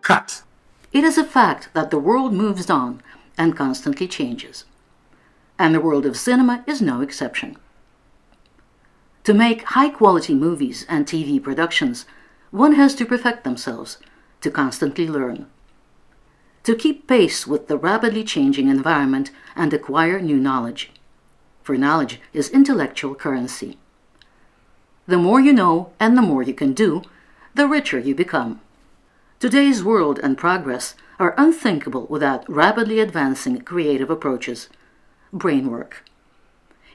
Cut. It is a fact that the world moves on and constantly changes. And the world of cinema is no exception. To make high-quality movies and TV productions, one has to perfect themselves, to constantly learn, to keep pace with the rapidly changing environment and acquire new knowledge. For knowledge is intellectual currency. The more you know and the more you can do, the richer you become. Today's world and progress are unthinkable without rapidly advancing creative approaches, brain work.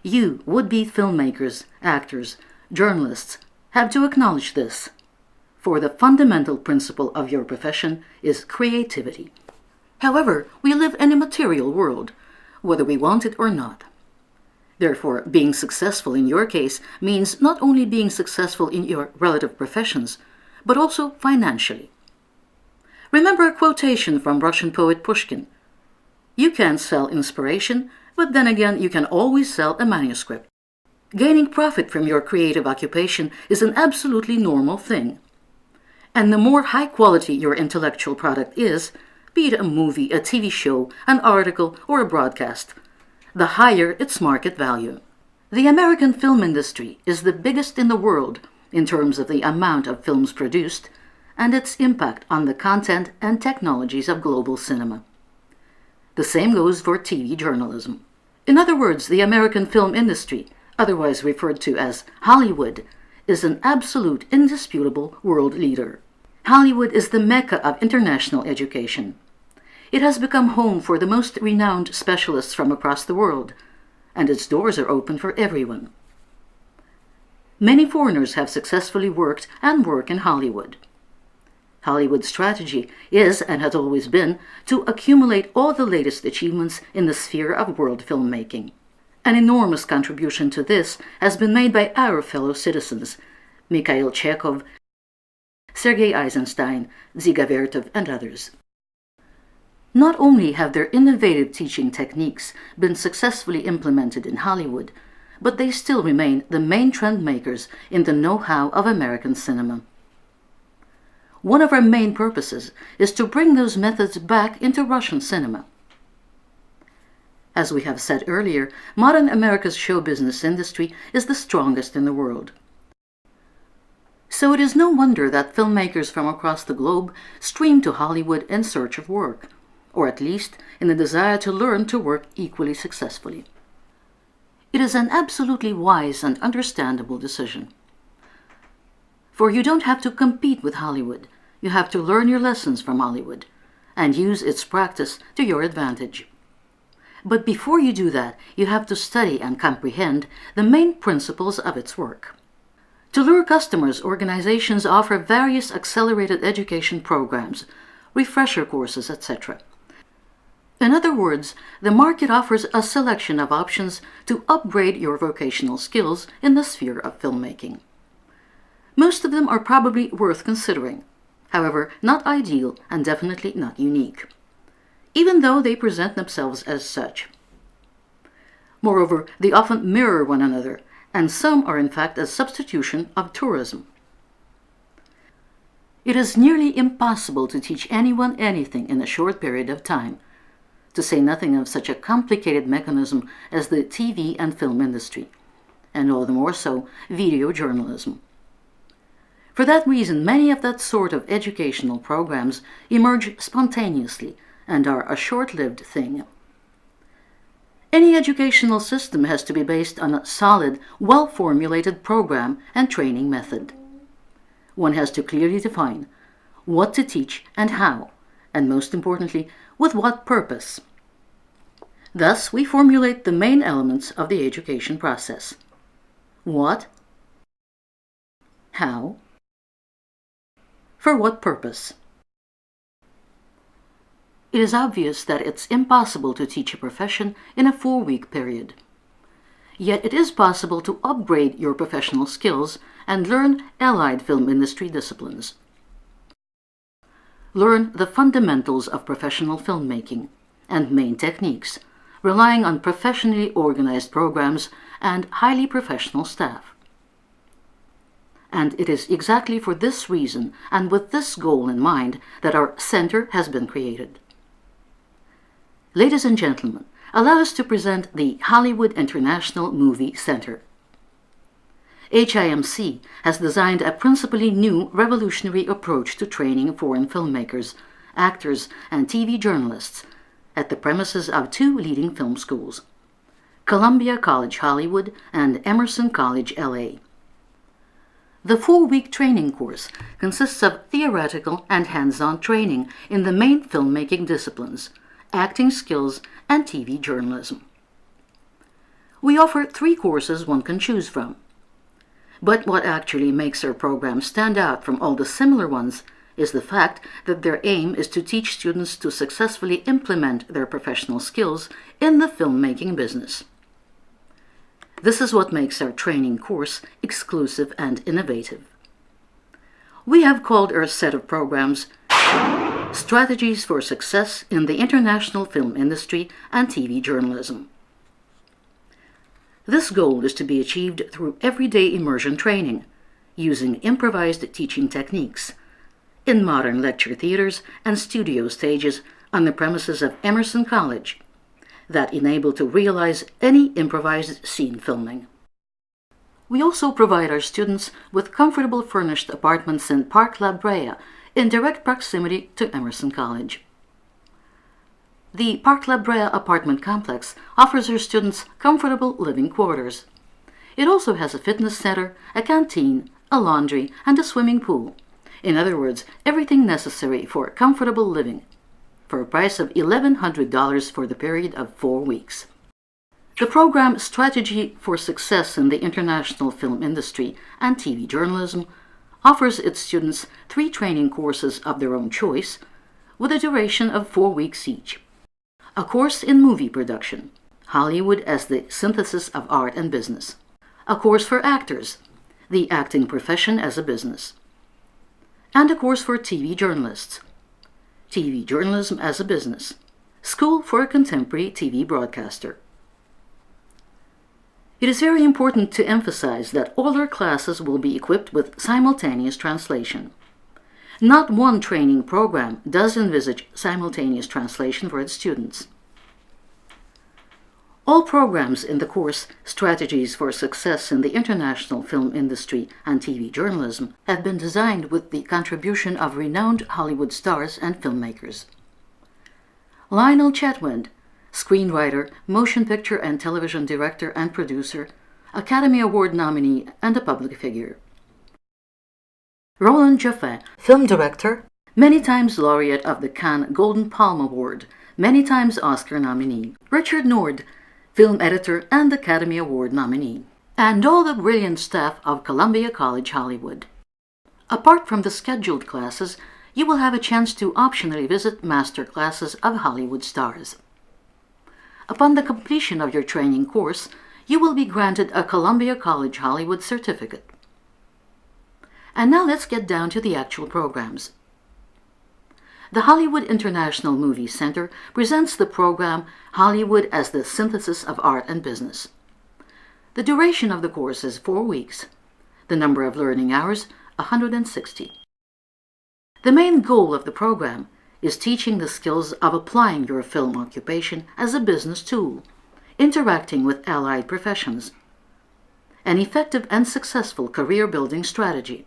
You, would-be filmmakers, actors, journalists, have to acknowledge this, for the fundamental principle of your profession is creativity. However, we live in a material world, whether we want it or not. Therefore, being successful in your case means not only being successful in your relative professions, but also financially. Remember a quotation from Russian poet Pushkin. You can't sell inspiration, but then again you can always sell a manuscript. Gaining profit from your creative occupation is an absolutely normal thing. And the more high quality your intellectual product is, be it a movie, a TV show, an article, or a broadcast, the higher its market value. The American film industry is the biggest in the world in terms of the amount of films produced and its impact on the content and technologies of global cinema. The same goes for TV journalism. In other words, the American film industry, otherwise referred to as Hollywood, is an absolute, indisputable world leader. Hollywood is the mecca of international education. It has become home for the most renowned specialists from across the world, and its doors are open for everyone. Many foreigners have successfully worked and work in Hollywood. Hollywood's strategy is, and has always been, to accumulate all the latest achievements in the sphere of world filmmaking. An enormous contribution to this has been made by our fellow citizens, Mikhail Chekhov, Sergei Eisenstein, Dziga Vertov, and others. Not only have their innovative teaching techniques been successfully implemented in Hollywood, but they still remain the main trend makers in the know-how of American cinema. One of our main purposes is to bring those methods back into Russian cinema. As we have said earlier, modern America's show business industry is the strongest in the world. So it is no wonder that filmmakers from across the globe stream to Hollywood in search of work, or at least in the desire to learn to work equally successfully. It is an absolutely wise and understandable decision. For you don't have to compete with Hollywood. You have to learn your lessons from Hollywood and use its practice to your advantage. But before you do that, you have to study and comprehend the main principles of its work. To lure customers, organizations offer various accelerated education programs, refresher courses, etc. In other words, the market offers a selection of options to upgrade your vocational skills in the sphere of filmmaking. Most of them are probably worth considering. However, not ideal and definitely not unique, even though they present themselves as such. Moreover, they often mirror one another, and some are in fact a substitution of tourism. It is nearly impossible to teach anyone anything in a short period of time, to say nothing of such a complicated mechanism as the TV and film industry, and all the more so video journalism. For that reason, many of that sort of educational programs emerge spontaneously and are a short-lived thing. Any educational system has to be based on a solid, well-formulated program and training method. One has to clearly define what to teach and how, and most importantly, with what purpose. Thus, we formulate the main elements of the education process. What? How? For what purpose? It is obvious that it's impossible to teach a profession in a 4-week period. Yet it is possible to upgrade your professional skills and learn allied film industry disciplines. Learn the fundamentals of professional filmmaking and main techniques, relying on professionally organized programs and highly professional staff. And it is exactly for this reason and with this goal in mind that our center has been created. Ladies and gentlemen, allow us to present the Hollywood International Movie Center. HIMC has designed a principally new revolutionary approach to training foreign filmmakers, actors, and TV journalists at the premises of 2 leading film schools, Columbia College Hollywood and Emerson College LA. The 4-week training course consists of theoretical and hands-on training in the main filmmaking disciplines, acting skills, and TV journalism. We offer 3 courses one can choose from. But what actually makes our program stand out from all the similar ones is the fact that their aim is to teach students to successfully implement their professional skills in the filmmaking business. This is what makes our training course exclusive and innovative. We have called our set of programs Strategies for Success in the International Film Industry and TV Journalism. This goal is to be achieved through everyday immersion training, using improvised teaching techniques, in modern lecture theaters and studio stages on the premises of Emerson College, that enable to realize any improvised scene filming. We also provide our students with comfortable furnished apartments in Park La Brea, in direct proximity to Emerson College. The Park La Brea apartment complex offers our students comfortable living quarters. It also has a fitness center, a canteen, a laundry, and a swimming pool. In other words, everything necessary for comfortable living, for a price of $1,100 for the period of 4 weeks. The program Strategy for Success in the International Film Industry and TV Journalism offers its students 3 training courses of their own choice, with a duration of 4 weeks each. A course in movie production, Hollywood as the Synthesis of Art and Business. A course for actors, the acting profession as a business. And a course for TV journalists, TV journalism as a business, School for a Contemporary TV Broadcaster. It is very important to emphasize that all our classes will be equipped with simultaneous translation. Not one training program does envisage simultaneous translation for its students. All programs in the course Strategies for Success in the International Film Industry and TV Journalism have been designed with the contribution of renowned Hollywood stars and filmmakers. Lionel Chetwynd, screenwriter, motion picture and television director and producer, Academy Award nominee and a public figure. Roland Joffé, film director, many times laureate of the Cannes Golden Palm Award, many times Oscar nominee. Richard Nord, film editor and Academy Award nominee. And all the brilliant staff of Columbia College Hollywood. Apart from the scheduled classes, you will have a chance to optionally visit master classes of Hollywood stars. Upon the completion of your training course, you will be granted a Columbia College Hollywood certificate. And now let's get down to the actual programs. The Hollywood International Movie Center presents the program Hollywood as the Synthesis of Art and Business. The duration of the course is 4 weeks. The number of learning hours, 160. The main goal of the program is teaching the skills of applying your film occupation as a business tool, interacting with allied professions, an effective and successful career-building strategy,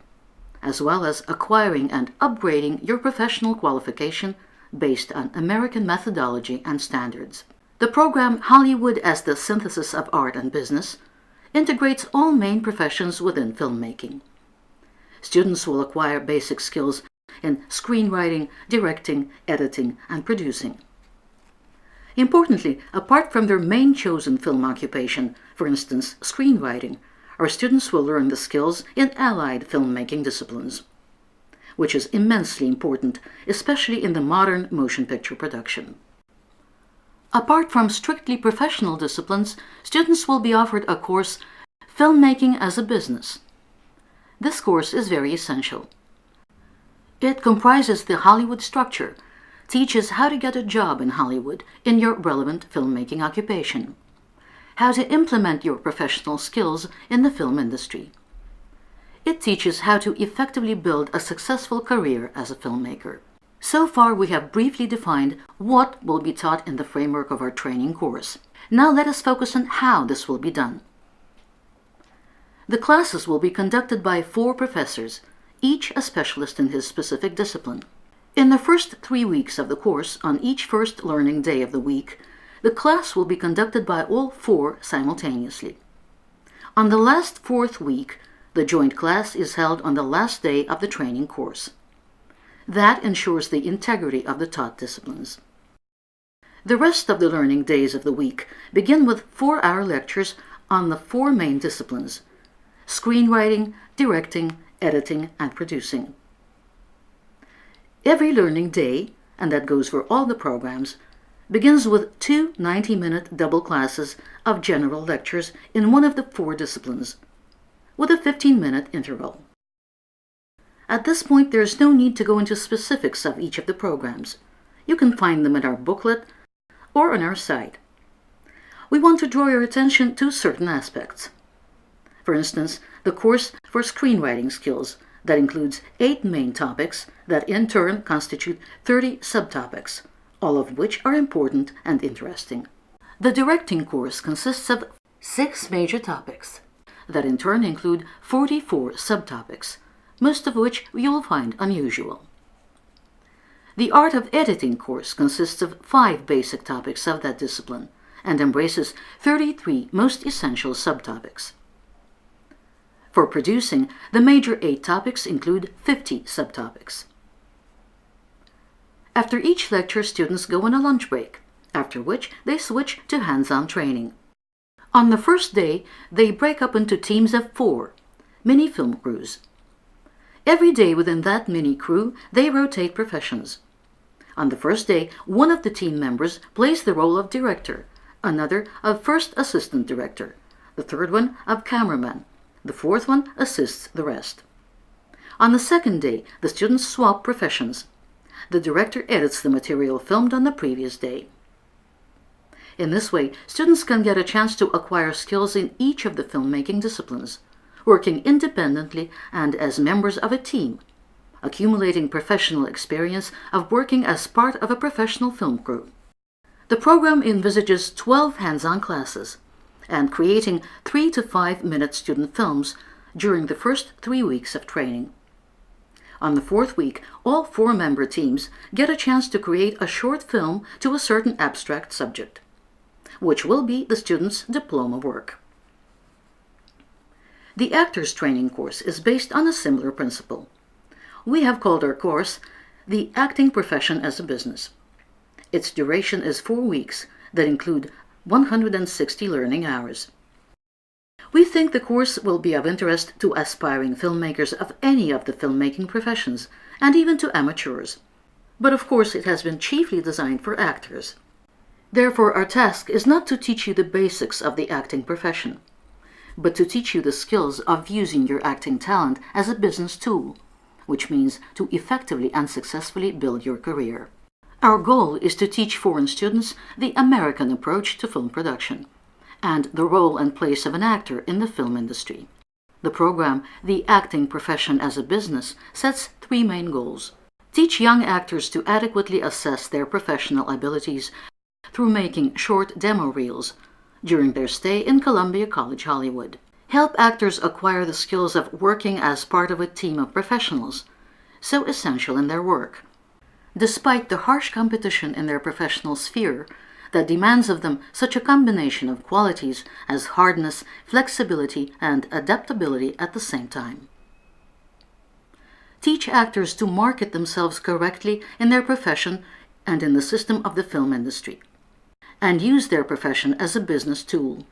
as well as acquiring and upgrading your professional qualification based on American methodology and standards. The program Hollywood as the Synthesis of Art and Business integrates all main professions within filmmaking. Students will acquire basic skills in screenwriting, directing, editing, and producing. Importantly, apart from their main chosen film occupation, for instance, screenwriting, our students will learn the skills in allied filmmaking disciplines, which is immensely important, especially in the modern motion picture production. Apart from strictly professional disciplines, students will be offered a course, Filmmaking as a Business. This course is very essential. It comprises the Hollywood structure, teaches how to get a job in Hollywood in your relevant filmmaking occupation, how to implement your professional skills in the film industry. It teaches how to effectively build a successful career as a filmmaker. So far, we have briefly defined what will be taught in the framework of our training course. Now let us focus on how this will be done. The classes will be conducted by 4 professors, each a specialist in his specific discipline. In the first 3 weeks of the course, on each first learning day of the week, the class will be conducted by all 4 simultaneously. On the last 4th week, the joint class is held on the last day of the training course. That ensures the integrity of the taught disciplines. The rest of the learning days of the week begin with 4-hour lectures on the 4 main disciplines: screenwriting, directing, editing, and producing. Every learning day, and that goes for all the programs, begins with 2 90-minute double classes of general lectures in one of the 4 disciplines, with a 15-minute interval. At this point, there is no need to go into specifics of each of the programs. You can find them in our booklet or on our site. We want to draw your attention to certain aspects. For instance, the course for screenwriting skills that includes 8 main topics that in turn constitute 30 subtopics, all of which are important and interesting. The directing course consists of 6 major topics that in turn include 44 subtopics, most of which you will find unusual. The Art of Editing course consists of 5 basic topics of that discipline and embraces 33 most essential subtopics. For producing, the major 8 topics include 50 subtopics. After each lecture, students go on a lunch break, after which they switch to hands-on training. On the first day, they break up into teams of 4, mini film crews. Every day within that mini crew, they rotate professions. On the first day, one of the team members plays the role of director, another of first assistant director, the third one of cameraman, the fourth one assists the rest. On the second day, the students swap professions. The director edits the material filmed on the previous day. In this way, students can get a chance to acquire skills in each of the filmmaking disciplines, working independently and as members of a team, accumulating professional experience of working as part of a professional film crew. The program envisages 12 hands-on classes and creating 3 to 5 minute student films during the first 3 weeks of training. On the 4th week, all 4 member teams get a chance to create a short film to a certain abstract subject, which will be the students' diploma work. The Actors Training course is based on a similar principle. We have called our course The Acting Profession as a Business. Its duration is 4 weeks that include 160 learning hours. We think the course will be of interest to aspiring filmmakers of any of the filmmaking professions, and even to amateurs. But of course it has been chiefly designed for actors. Therefore, our task is not to teach you the basics of the acting profession, but to teach you the skills of using your acting talent as a business tool, which means to effectively and successfully build your career. Our goal is to teach foreign students the American approach to film production and the role and place of an actor in the film industry. The program, The Acting Profession as a Business, sets 3 main goals. Teach young actors to adequately assess their professional abilities through making short demo reels during their stay in Columbia College Hollywood. Help actors acquire the skills of working as part of a team of professionals, so essential in their work. Despite the harsh competition in their professional sphere that demands of them such a combination of qualities as hardness, flexibility, and adaptability at the same time. Teach actors to market themselves correctly in their profession and in the system of the film industry. and use their profession as a business tool.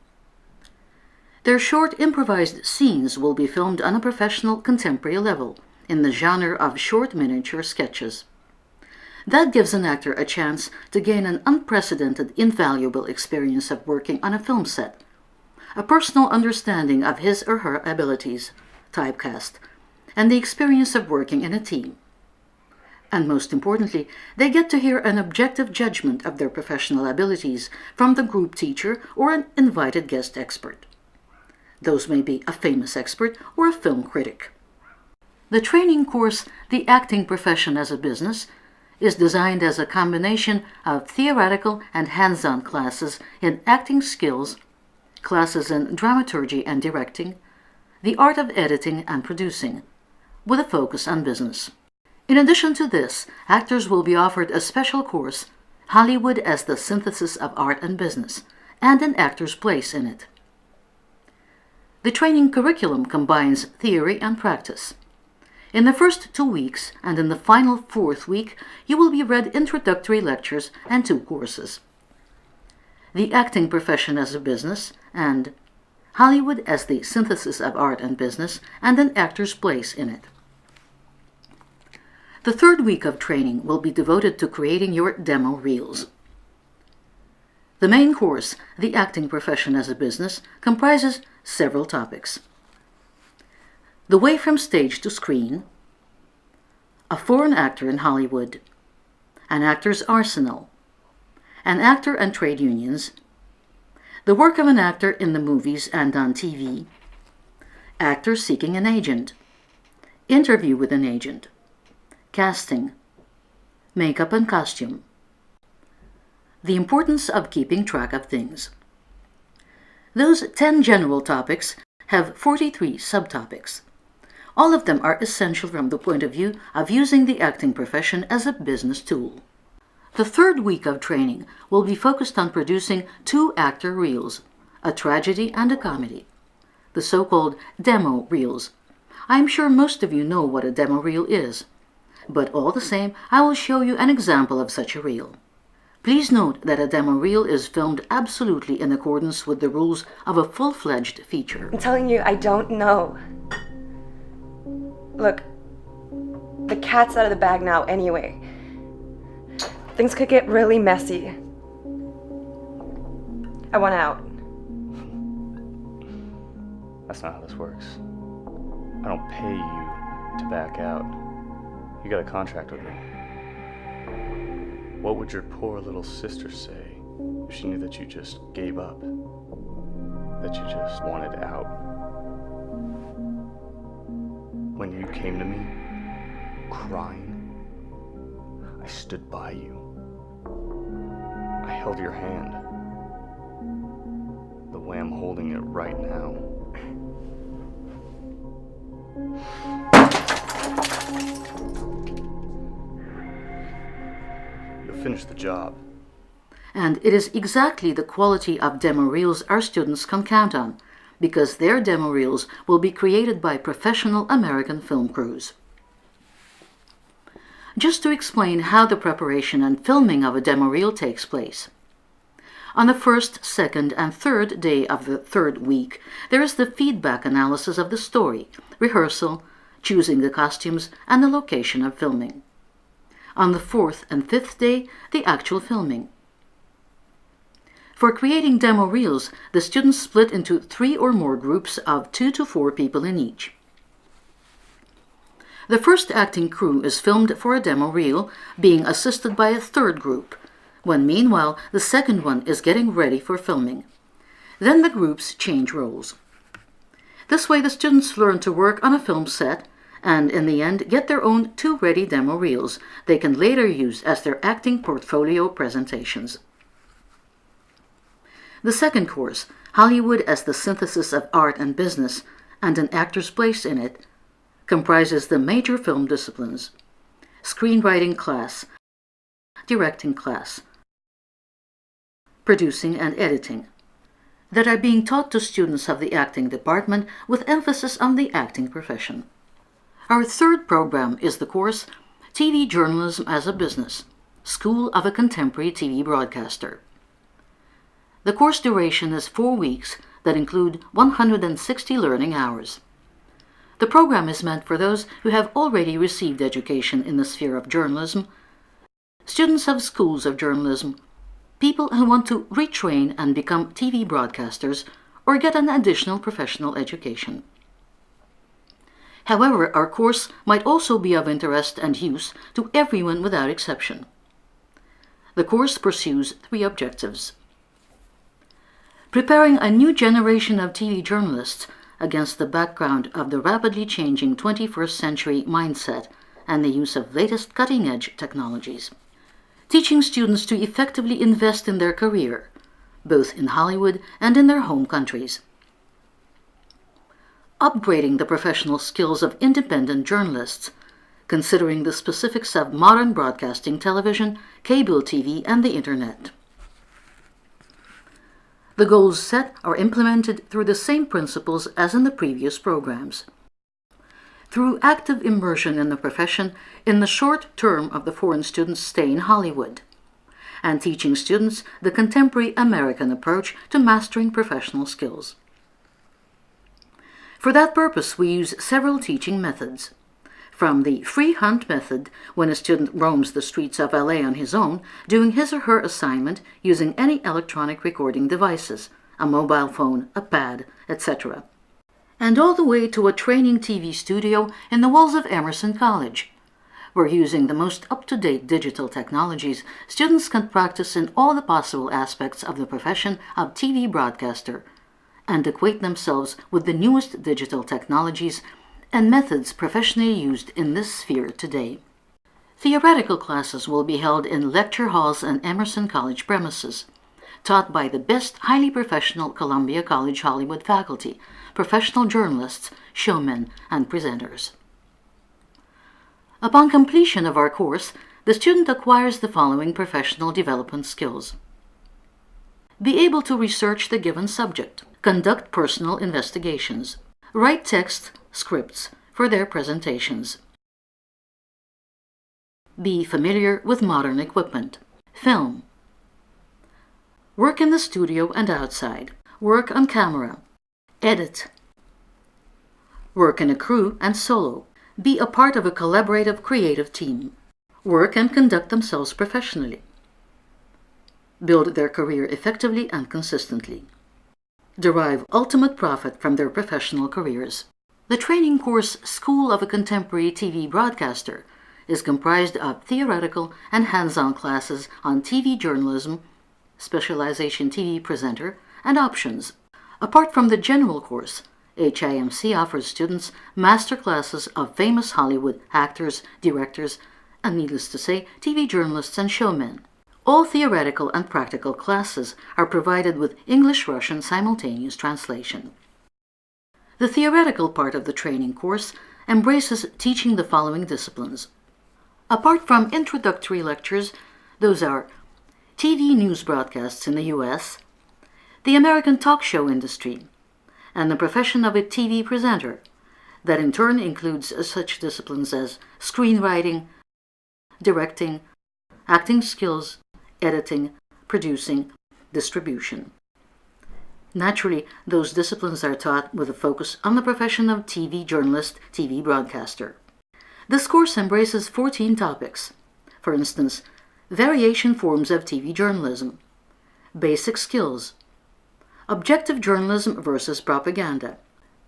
Their short improvised scenes will be filmed on a professional contemporary level in the genre of short miniature sketches. That gives an actor a chance to gain an unprecedented, invaluable experience of working on a film set, a personal understanding of his or her abilities, typecast, and the experience of working in a team. And most importantly, they get to hear an objective judgment of their professional abilities from the group teacher or an invited guest expert. Those may be a famous expert or a film critic. The training course, The Acting Profession as a Business, is designed as a combination of theoretical and hands-on classes in acting skills, classes in dramaturgy and directing, the art of editing and producing, with a focus on business. In addition to this, actors will be offered a special course, Hollywood as the Synthesis of Art and Business, and an actor's place in it. The training curriculum combines theory and practice. In the first 2 weeks and in the final 4th week, you will be read introductory lectures and 2 courses. The Acting Profession as a Business and Hollywood as the Synthesis of Art and Business, and an actor's place in it. The 3rd week of training will be devoted to creating your demo reels. The main course, The Acting Profession as a Business, comprises several topics. The way from stage to screen, a foreign actor in Hollywood, an actor's arsenal, an actor and trade unions, the work of an actor in the movies and on TV, actors seeking an agent, interview with an agent, casting, makeup and costume, the importance of keeping track of things. Those 10 general topics have 43 subtopics. All of them are essential from the point of view of using the acting profession as a business tool. The 3rd week of training will be focused on producing 2 actor reels, a tragedy and a comedy, the so-called demo reels. I am sure most of you know what a demo reel is, but all the same, I will show you an example of such a reel. Please note that a demo reel is filmed absolutely in accordance with the rules of a full-fledged feature. I'm telling you, I don't know. Look, the cat's out of the bag now anyway. Things could get really messy. I want out. That's not how this works. I don't pay you to back out. You got a contract with me. What would your poor little sister say if she knew that you just gave up? That you just wanted out? When you came to me, crying, I stood by you. I held your hand, the way I'm holding it right now. You'll finish the job. And it is exactly the quality of demo reels our students can count on, because their demo reels will be created by professional American film crews. Just to explain how the preparation and filming of a demo reel takes place. On the 1st, 2nd, and 3rd day of the 3rd week, there is the feedback analysis of the story, rehearsal, choosing the costumes, and the location of filming. On the 4th and 5th day, the actual filming. For creating demo reels, the students split into 3 or more groups of 2 to 4 people in each. The first acting crew is filmed for a demo reel, being assisted by a 3rd group, when meanwhile the 2nd one is getting ready for filming. Then the groups change roles. This way the students learn to work on a film set and in the end get their own 2 ready demo reels they can later use as their acting portfolio presentations. The 2nd course, Hollywood as the Synthesis of Art and Business, and an actor's place in it, comprises the major film disciplines: screenwriting class, directing class, producing and editing, that are being taught to students of the acting department with emphasis on the acting profession. Our 3rd program is the course TV Journalism as a Business, School of a Contemporary TV Broadcaster. The course duration is 4 weeks that include 160 learning hours. The program is meant for those who have already received education in the sphere of journalism, students of schools of journalism, people who want to retrain and become TV broadcasters or get an additional professional education. However, our course might also be of interest and use to everyone without exception. The course pursues 3 objectives: preparing a new generation of TV journalists against the background of the rapidly changing 21st century mindset and the use of latest cutting-edge technologies; teaching students to effectively invest in their career, both in Hollywood and in their home countries; upgrading the professional skills of independent journalists, considering the specifics of modern broadcasting television, cable TV, and the Internet. The goals set are implemented through the same principles as in the previous programs. Through active immersion in the profession in the short term of the foreign students' stay in Hollywood, and teaching students the contemporary American approach to mastering professional skills. For that purpose, we use several teaching methods, from the free hunt method, when a student roams the streets of LA on his own, doing his or her assignment using any electronic recording devices, a mobile phone, a pad, etc., and all the way to a training TV studio in the walls of Emerson College, where using the most up-to-date digital technologies, students can practice in all the possible aspects of the profession of TV broadcaster and acquaint themselves with the newest digital technologies and methods professionally used in this sphere today. Theoretical classes will be held in lecture halls and Emerson College premises, taught by the best highly professional Columbia College Hollywood faculty, professional journalists, showmen, and presenters. Upon completion of our course, the student acquires the following professional development skills: be able to research the given subject, conduct personal investigations, write text, scripts for their presentations, be familiar with modern equipment, film, work in the studio and outside, work on camera, edit, work in a crew and solo, be a part of a collaborative creative team, work and conduct themselves professionally, build their career effectively and consistently, derive ultimate profit from their professional careers. The training course School of a Contemporary TV Broadcaster is comprised of theoretical and hands-on classes on TV journalism, specialization TV presenter, and options. Apart from the general course, HIMC offers students master classes of famous Hollywood actors, directors, and needless to say, TV journalists and showmen. All theoretical and practical classes are provided with English-Russian simultaneous translation. The theoretical part of the training course embraces teaching the following disciplines. Apart from introductory lectures, those are TV news broadcasts in the U.S., the American talk show industry, and the profession of a TV presenter, that in turn includes such disciplines as screenwriting, directing, acting skills, editing, producing, distribution. Naturally, those disciplines are taught with a focus on the profession of TV journalist, TV broadcaster. This course embraces 14 topics. For instance, variation forms of TV journalism, basic skills, objective journalism versus propaganda,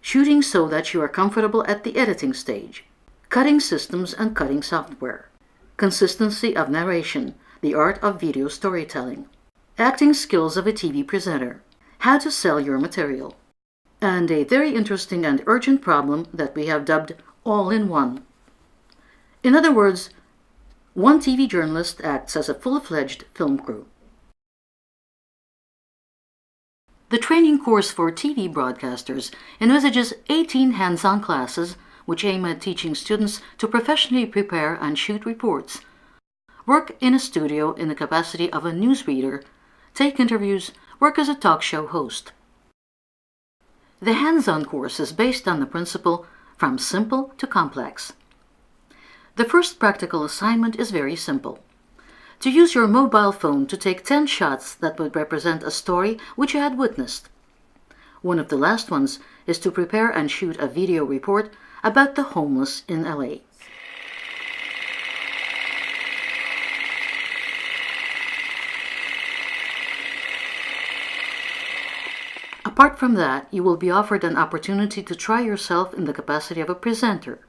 shooting so that you are comfortable at the editing stage, cutting systems and cutting software, consistency of narration, the art of video storytelling, acting skills of a TV presenter, how to sell your material, and a very interesting and urgent problem that we have dubbed all-in-one. In other words, one TV journalist acts as a full-fledged film crew. The training course for TV broadcasters envisages 18 hands-on classes which aim at teaching students to professionally prepare and shoot reports, work in a studio in the capacity of a newsreader, take interviews, work as a talk show host. The hands-on course is based on the principle from simple to complex. The first practical assignment is very simple. to use your mobile phone to take 10 shots that would represent a story which you had witnessed. One of the last ones is to prepare and shoot a video report about the homeless in LA. Apart from that, you will be offered an opportunity to try yourself in the capacity of a presenter.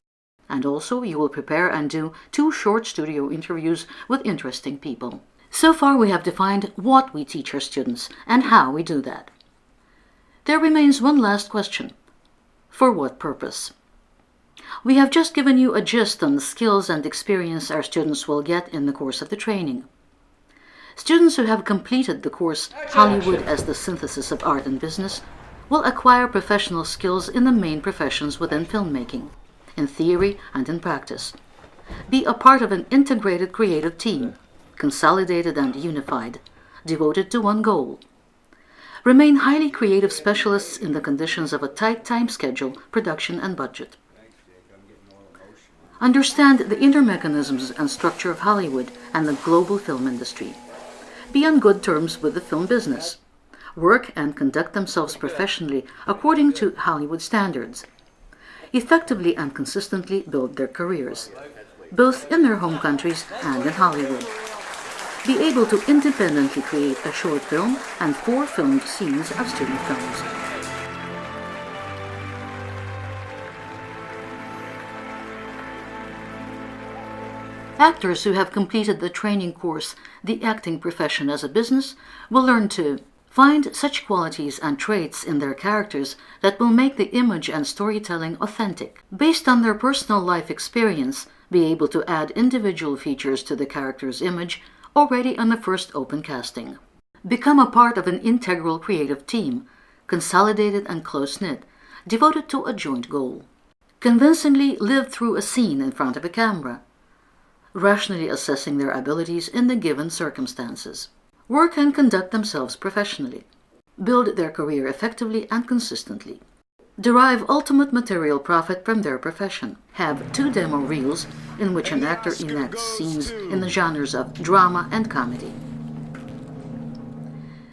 And also, you will prepare and do 2 short studio interviews with interesting people. So far, we have defined what we teach our students and how we do that. There remains one last question. For what purpose? We have just given you a gist on the skills and experience our students will get in the course of the training. Students who have completed the course Hollywood as the Synthesis of Art and Business will acquire professional skills in the main professions within filmmaking, in theory and in practice. Be a part of an integrated creative team, consolidated and unified, devoted to one goal. Remain highly creative specialists in the conditions of a tight time schedule, production, and budget. Understand the inner mechanisms and structure of Hollywood and the global film industry. Be on good terms with the film business. Work and conduct themselves professionally according to Hollywood standards. Effectively and consistently build their careers, both in their home countries and in Hollywood. Be able to independently create a short film and 4 filmed scenes of student films. Actors who have completed the training course, The Acting Profession as a Business, will learn to find such qualities and traits in their characters that will make the image and storytelling authentic. Based on their personal life experience, be able to add individual features to the character's image already on the first open casting. Become a part of an integral creative team, consolidated and close-knit, devoted to a joint goal. Convincingly live through a scene in front of a camera, rationally assessing their abilities in the given circumstances. Work and conduct themselves professionally. Build their career effectively and consistently. Derive ultimate material profit from their profession. Have 2 demo reels in which an actor enacts scenes in the genres of drama and comedy.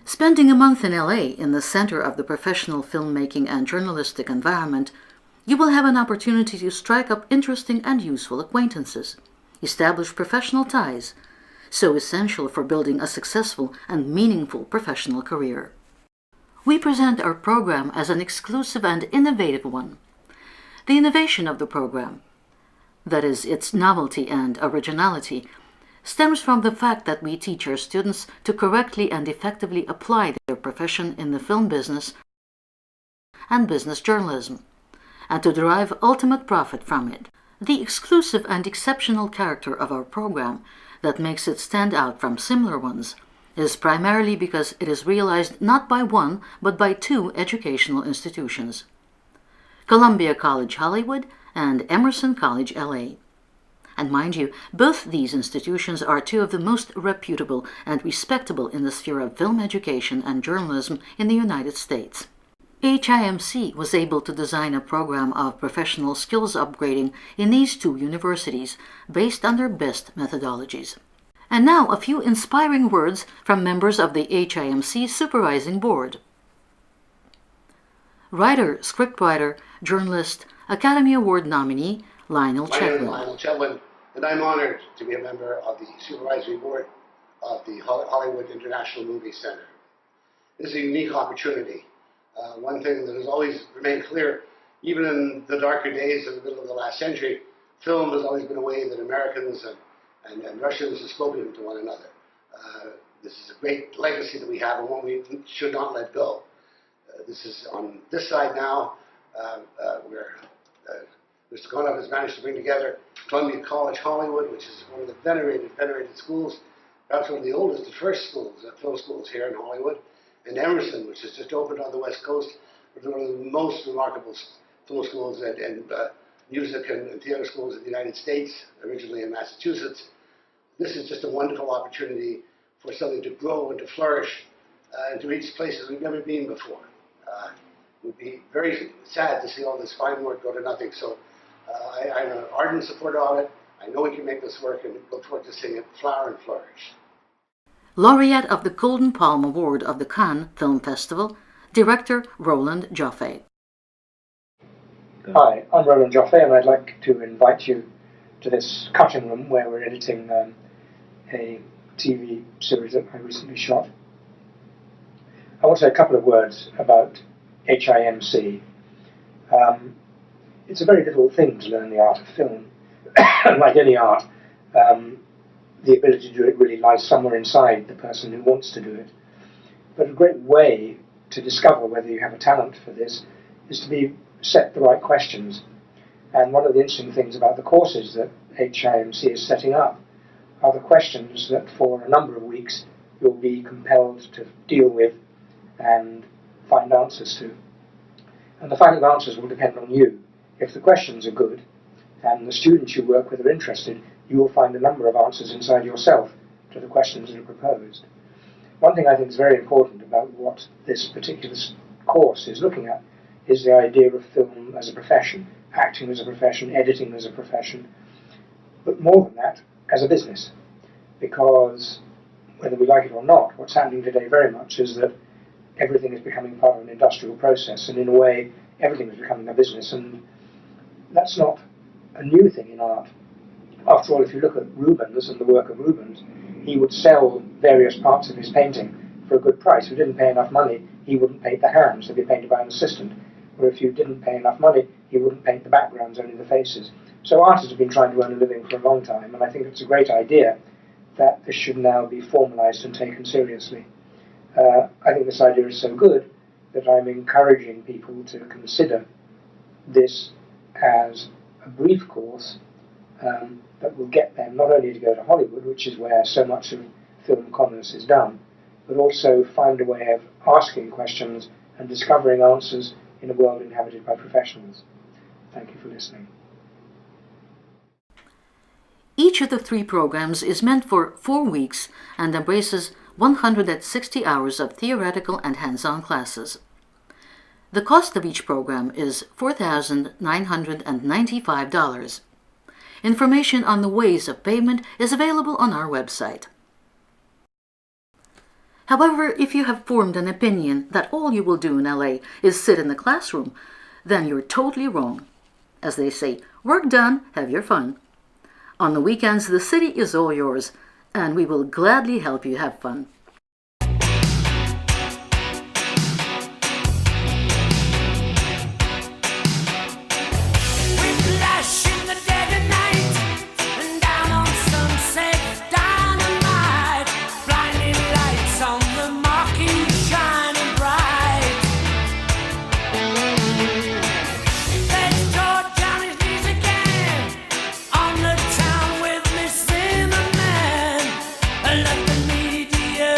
Spending a month in LA in the center of the professional filmmaking and journalistic environment, you will have an opportunity to strike up interesting and useful acquaintances. Establish professional ties, so essential for building a successful and meaningful professional career. We present our program as an exclusive and innovative one. The innovation of the program, that is, its novelty and originality, stems from the fact that we teach our students to correctly and effectively apply their profession in the film business and business journalism, and to derive ultimate profit from it. The exclusive and exceptional character of our program that makes it stand out from similar ones is primarily because it is realized not by one but by 2 educational institutions, Columbia College Hollywood and Emerson College LA. And mind you, both these institutions are 2 of the most reputable and respectable in the sphere of film education and journalism in the United States. HIMC was able to design a program of professional skills upgrading in these 2 universities based on their best methodologies. And now a few inspiring words from members of the HIMC Supervising Board. Writer, scriptwriter, journalist, Academy Award nominee, Lionel My name is Chetwynd. Lionel Chetwynd, and I'm honored to be a member of the Supervisory Board of the Hollywood International Movie Center. This is a unique opportunity. One thing that has always remained clear, even in the darker days in the middle of the last century, film has always been a way that Americans and Russians have spoken to one another. This is a great legacy that we have and one we should not let go. This is on this side now, where Mr. Konov has managed to bring together Columbia College Hollywood, which is one of the venerated schools, perhaps one of the oldest and first schools, film schools here in Hollywood, and Emerson, which has just opened on the West Coast, which is one of the most remarkable film schools and music and theater schools in the United States, originally in Massachusetts. This is just a wonderful opportunity for something to grow and to flourish and to reach places we've never been before. It would be very sad to see all this fine work go to nothing. So I'm an ardent supporter of it. I know we can make this work and look forward to seeing it flower and flourish. Laureate of the Golden Palm Award of the Cannes Film Festival, director Roland Joffé. Hi, I'm Roland Joffé, and I'd like to invite you to this cutting room where we're editing a TV series that I recently shot. I want to say a couple of words about HIMC. It's a very difficult thing to learn the art of film. Like any art, the ability to do it really lies somewhere inside the person who wants to do it. But a great way to discover whether you have a talent for this is to be set the right questions. And one of the interesting things about the courses that HIMC is setting up are the questions that for a number of weeks you'll be compelled to deal with and find answers to. And the finding of answers will depend on you. If the questions are good and the students you work with are interested, you will find a number of answers inside yourself to the questions that are proposed. One thing I think is very important about what this particular course is looking at is the idea of film as a profession, acting as a profession, editing as a profession, but more than that, as a business. Because whether we like it or not, what's happening today very much is that everything is becoming part of an industrial process, and in a way, everything is becoming a business, and that's not a new thing in art. After all, if you look at Rubens and the work of Rubens, he would sell various parts of his painting for a good price. If you didn't pay enough money, he wouldn't paint the hands, they'd be painted by an assistant. Or if you didn't pay enough money, he wouldn't paint the backgrounds, only the faces. So artists have been trying to earn a living for a long time, and I think it's a great idea that this should now be formalized and taken seriously. I think this idea is so good that I'm encouraging people to consider this as a brief course that will get them not only to go to Hollywood, which is where so much of film commerce is done, but also find a way of asking questions and discovering answers in a world inhabited by professionals. Thank you for listening. Each of the 3 programs is meant for 4 weeks and embraces 160 hours of theoretical and hands-on classes. The cost of each program is $4,995. Information on the ways of payment is available on our website. However, if you have formed an opinion that all you will do in LA is sit in the classroom, then you're totally wrong. As they say, work done, have your fun. On the weekends, the city is all yours, and we will gladly help you have fun. Let the media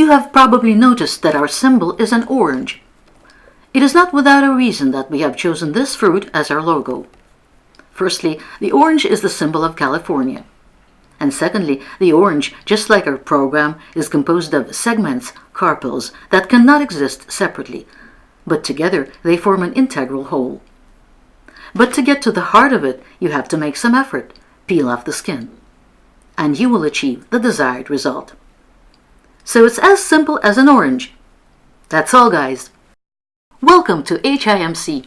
You have probably noticed that our symbol is an orange. It is not without a reason that we have chosen this fruit as our logo. Firstly, the orange is the symbol of California. And secondly, the orange, just like our program, is composed of segments, carpels, that cannot exist separately, but together they form an integral whole. But to get to the heart of it, you have to make some effort, peel off the skin, and you will achieve the desired result. So it's as simple as an orange. That's all, guys. Welcome to HIMC.